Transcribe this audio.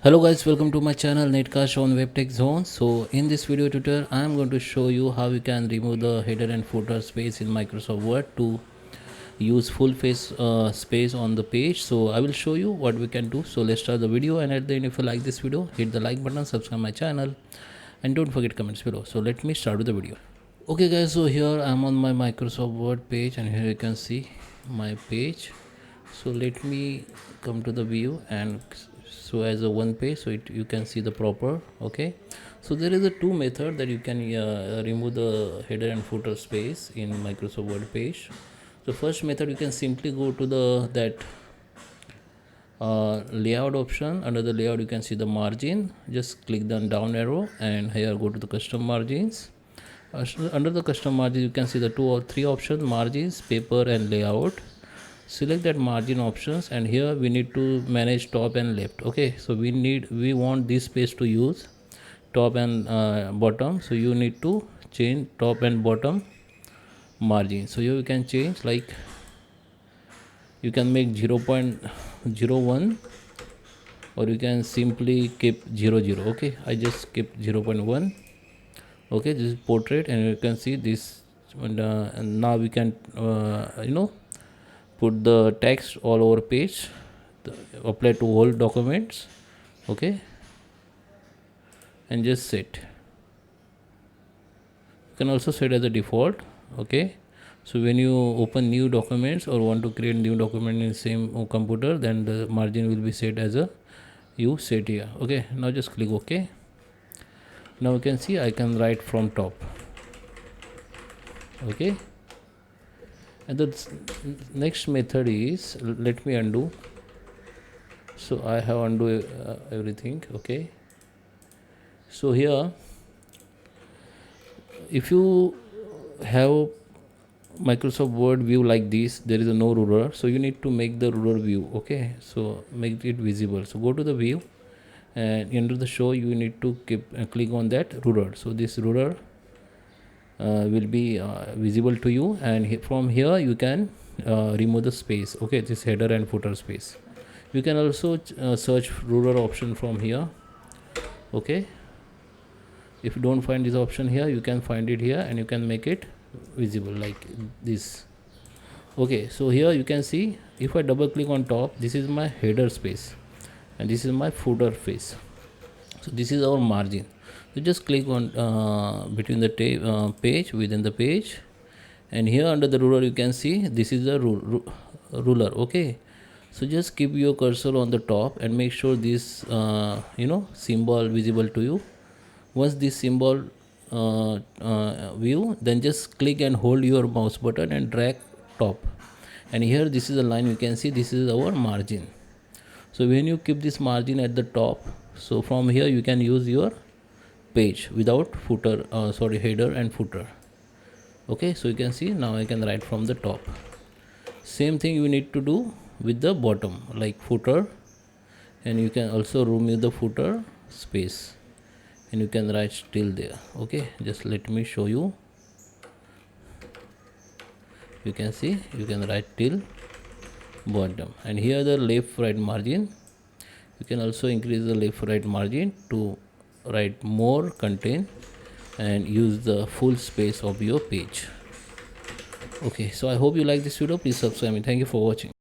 Hello guys, welcome to my channel Netcast on WebTech Zone. So in this video tutorial I am going to show you how you can remove the header and footer space in Microsoft Word to use full face space on the page. So I will show you what we can do. So let's start the video, and at the end, if you like this video, hit the like button, subscribe my channel, and don't forget comments below. So let me start with the video. Okay guys, so here I am on my Microsoft Word page, and here you can see my page. So let me come to the view and so as a one page, so you can see the proper. Okay, so there is a two method that you can remove the header and footer space in Microsoft Word page. So first method, you can simply go to the layout option. Under the layout you can see the margin, just click the down arrow and here go to the custom margins. Under the custom margin you can see the two or three options: margins, paper and layout. Select that margin options, and here we need to manage top and left. Okay, so we want this space to use top and bottom, so you need to change top and bottom margin. So here you can change, like you can make 0.01 or you can simply keep 00. Okay, I just keep 0.1. okay, this is portrait, and you can see this, and now we can put the text all over page, apply to all documents. Okay, and just set. You can also set as a default. Okay, so when you open new documents or want to create new document in same computer, then the margin will be set as a you set here. Okay, now just click OK. Now you can see I can write from top. Okay, and the next method is, let me undo. So I have undo everything. Okay, so here if you have Microsoft Word view like this, there is a no ruler, so you need to make the ruler view. Okay, so make it visible. So go to the view, and under the show you need to click on that ruler. So this ruler will be visible to you, and from here you can remove the space. Okay, this header and footer space. You can also search ruler option from here. Okay, if you don't find this option here, you can find it here, and you can make it visible like this. Okay, so here you can see, if I double click on top, this is my header space and this is my footer space. So this is our margin. So just click on between the page, within the page, and here under the ruler you can see this is the ruler. Okay, so just keep your cursor on the top and make sure this symbol visible to you. Once this symbol view, then just click and hold your mouse button and drag top, and here this is a line. You can see this is our margin. So when you keep this margin at the top, so from here you can use your page without footer, header and footer. Okay, so you can see now I can write from the top. Same thing you need to do with the bottom, like footer, and you can also remove the footer space, and you can write still there. Okay, just let me show you. You can see you can write till bottom, and here the left right margin. You can also increase the left right margin to write more content and use the full space of your page. Okay, so I hope you like this video. Please subscribe me. Thank you for watching.